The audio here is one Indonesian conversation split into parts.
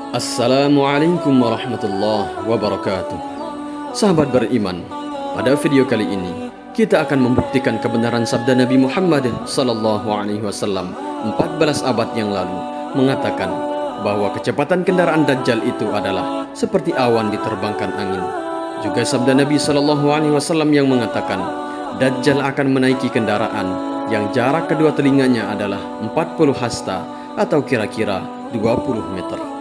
Assalamualaikum warahmatullahi wabarakatuh. Sahabat beriman, pada video kali ini kita akan membuktikan kebenaran sabda Nabi Muhammad SAW 14 abad yang lalu mengatakan bahwa kecepatan kendaraan Dajjal itu adalah seperti awan diterbangkan angin. Juga sabda Nabi SAW yang mengatakan Dajjal akan menaiki kendaraan yang jarak kedua telinganya adalah 40 hasta atau kira-kira 20 meter.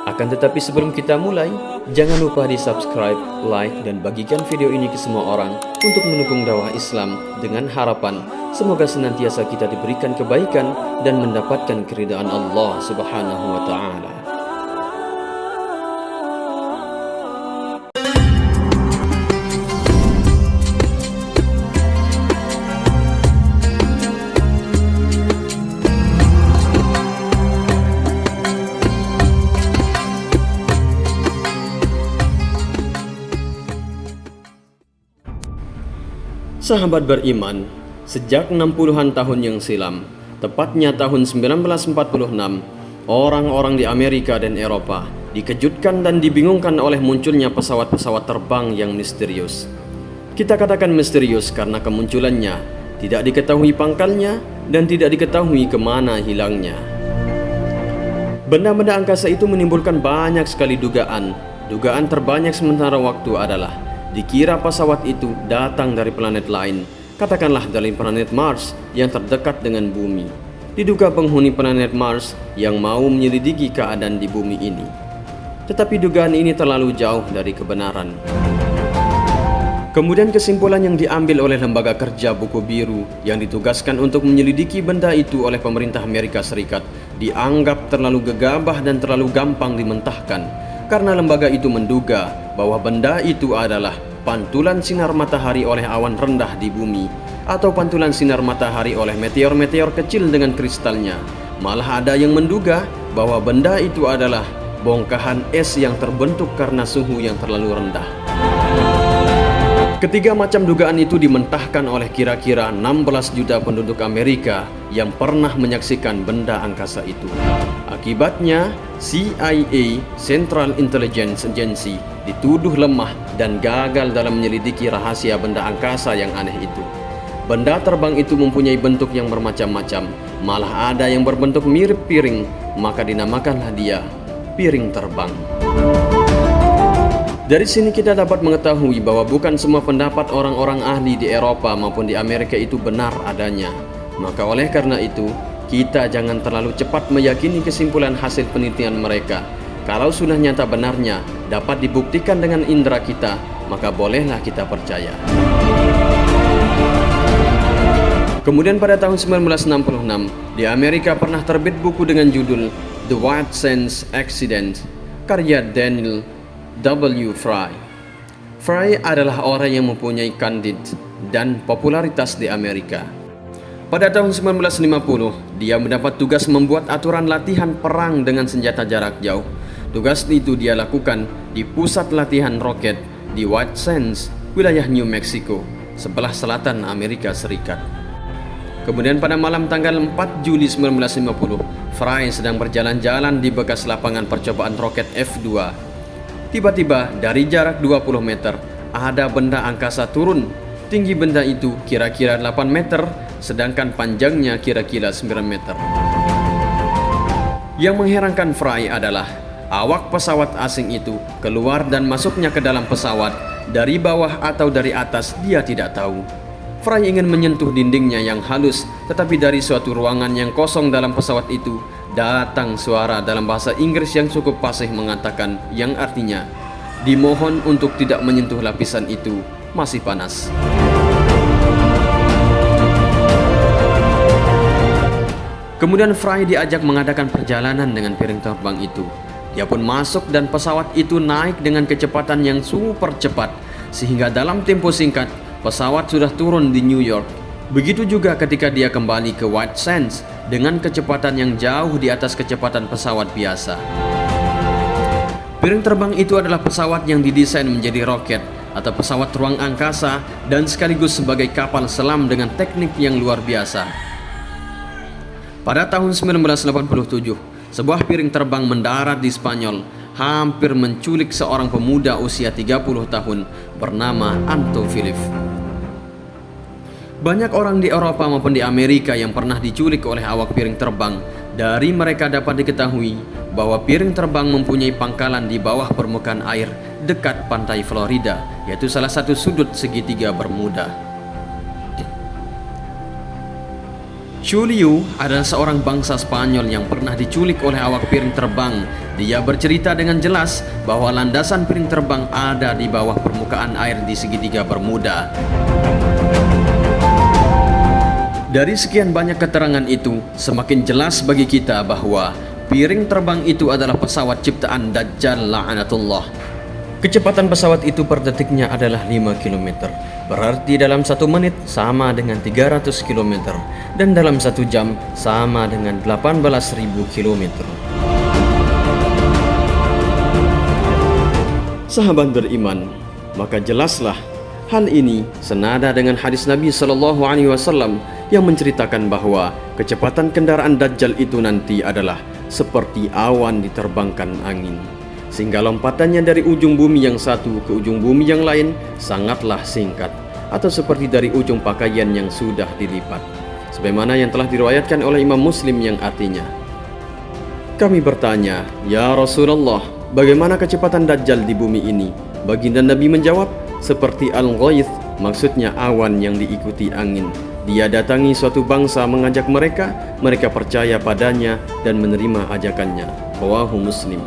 Akan tetapi sebelum kita mulai, jangan lupa di subscribe, like, dan bagikan video ini ke semua orang untuk mendukung dakwah Islam dengan harapan semoga senantiasa kita diberikan kebaikan dan mendapatkan keridhaan Allah Subhanahu wa Ta'ala. Sahabat beriman, sejak 60-an tahun yang silam, tepatnya tahun 1946, orang-orang di Amerika dan Eropa dikejutkan dan dibingungkan oleh munculnya pesawat-pesawat terbang yang misterius. Kita katakan misterius karena kemunculannya tidak diketahui pangkalnya dan tidak diketahui kemana hilangnya. Benda-benda angkasa itu menimbulkan banyak sekali dugaan. Dugaan terbanyak sementara waktu adalah dikira pesawat itu datang dari planet lain, katakanlah dari planet Mars yang terdekat dengan bumi. Diduga penghuni planet Mars yang mau menyelidiki keadaan di bumi ini. Tetapi dugaan ini terlalu jauh dari kebenaran. Kemudian kesimpulan yang diambil oleh Lembaga Kerja Buku Biru yang ditugaskan untuk menyelidiki benda itu oleh pemerintah Amerika Serikat dianggap terlalu gegabah dan terlalu gampang dimentahkan, karena lembaga itu menduga bahwa benda itu adalah pantulan sinar matahari oleh awan rendah di bumi atau pantulan sinar matahari oleh meteor-meteor kecil dengan kristalnya. Malah ada yang menduga bahwa benda itu adalah bongkahan es yang terbentuk karena suhu yang terlalu rendah. Ketiga macam dugaan itu dimentahkan oleh kira-kira 16 juta penduduk Amerika yang pernah menyaksikan benda angkasa itu. Akibatnya, CIA, Central Intelligence Agency, dituduh lemah dan gagal dalam menyelidiki rahasia benda angkasa yang aneh itu. Benda terbang itu mempunyai bentuk yang bermacam-macam, malah ada yang berbentuk mirip piring, maka dinamakanlah dia piring terbang. Dari sini kita dapat mengetahui bahwa bukan semua pendapat orang-orang ahli di Eropa maupun di Amerika itu benar adanya. Maka oleh karena itu, kita jangan terlalu cepat meyakini kesimpulan hasil penelitian mereka. Kalau sudah nyata benarnya dapat dibuktikan dengan indera kita, maka bolehlah kita percaya. Kemudian pada tahun 1966, di Amerika pernah terbit buku dengan judul The White Sands Accident, karya Daniel W. Fry. Fry adalah orang yang mempunyai kandid dan popularitas di Amerika. Pada tahun 1950, dia mendapat tugas membuat aturan latihan perang dengan senjata jarak jauh. Tugas itu dia lakukan di pusat latihan roket di White Sands, wilayah New Mexico, sebelah selatan Amerika Serikat. Kemudian pada malam tanggal 4 Juli 1950, Fry sedang berjalan-jalan di bekas lapangan percobaan roket F-2. Tiba-tiba dari jarak 20 meter ada benda angkasa turun. Tinggi benda itu kira-kira 8 meter, sedangkan panjangnya kira-kira 9 meter. Yang mengherankan Fry adalah awak pesawat asing itu keluar dan masuknya ke dalam pesawat dari bawah atau dari atas dia tidak tahu. Fry ingin menyentuh dindingnya yang halus, tetapi dari suatu ruangan yang kosong dalam pesawat itu datang suara dalam bahasa Inggris yang cukup fasih mengatakan, yang artinya, dimohon untuk tidak menyentuh lapisan itu, masih panas. Kemudian Fry diajak mengadakan perjalanan dengan piring terbang itu. Dia pun masuk dan pesawat itu naik dengan kecepatan yang super cepat, sehingga dalam tempo singkat, pesawat sudah turun di New York. Begitu juga ketika dia kembali ke White Sands dengan kecepatan yang jauh di atas kecepatan pesawat biasa. Piring terbang itu adalah pesawat yang didesain menjadi roket atau pesawat ruang angkasa dan sekaligus sebagai kapal selam dengan teknik yang luar biasa. Pada tahun 1987, sebuah piring terbang mendarat di Spanyol, hampir menculik seorang pemuda usia 30 tahun bernama Anto Philip. Banyak orang di Eropa maupun di Amerika yang pernah diculik oleh awak piring terbang. Dari mereka dapat diketahui bahwa piring terbang mempunyai pangkalan di bawah permukaan air dekat pantai Florida, yaitu salah satu sudut segitiga Bermuda. Julio adalah seorang bangsa Spanyol yang pernah diculik oleh awak piring terbang. Dia bercerita dengan jelas bahwa landasan piring terbang ada di bawah permukaan air di segitiga Bermuda. Dari sekian banyak keterangan itu, semakin jelas bagi kita bahwa piring terbang itu adalah pesawat ciptaan Dajjal la'anatullah. Kecepatan pesawat itu per detiknya adalah 5 km. Berarti dalam 1 menit sama dengan 300 km. Dan dalam 1 jam sama dengan 18.000 km. Sahabat beriman, maka jelaslah hal ini senada dengan hadis Nabi SAW yang menceritakan bahwa kecepatan kendaraan Dajjal itu nanti adalah seperti awan diterbangkan angin, sehingga lompatannya dari ujung bumi yang satu ke ujung bumi yang lain sangatlah singkat, atau seperti dari ujung pakaian yang sudah dilipat, sebagaimana yang telah diriwayatkan oleh Imam Muslim yang artinya, kami bertanya, "Ya Rasulullah, bagaimana kecepatan Dajjal di bumi ini?" Baginda Nabi menjawab, seperti al-ghaith, maksudnya awan yang diikuti angin. Dia datangi suatu bangsa mengajak mereka, mereka percaya padanya dan menerima ajakannya. Rawahu Muslim.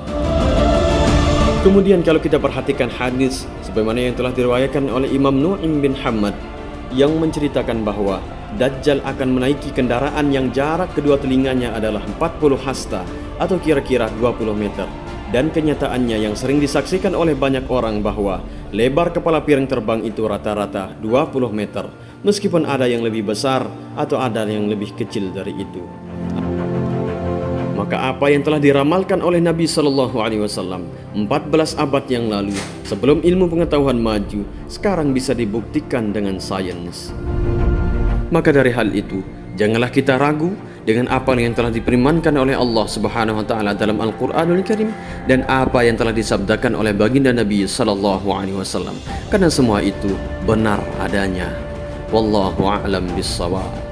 Kemudian kalau kita perhatikan hadis sebagaimana yang telah diriwayatkan oleh Imam Nu'aim bin Hammad yang menceritakan bahwa Dajjal akan menaiki kendaraan yang jarak kedua telinganya adalah 40 hasta atau kira-kira 20 meter. Dan kenyataannya yang sering disaksikan oleh banyak orang bahwa lebar kepala piring terbang itu rata-rata 20 meter, meskipun ada yang lebih besar atau ada yang lebih kecil dari itu. Maka apa yang telah diramalkan oleh Nabi SAW 14 abad yang lalu, sebelum ilmu pengetahuan maju, sekarang bisa dibuktikan dengan sains. Maka dari hal itu, janganlah kita ragu dengan apa yang telah difirmankan oleh Allah Subhanahu wa taala dalam Al-Qur'anul Karim dan apa yang telah disabdakan oleh baginda Nabi sallallahu alaihi wasallam, karena semua itu benar adanya. Wallahu a'lam bissawab.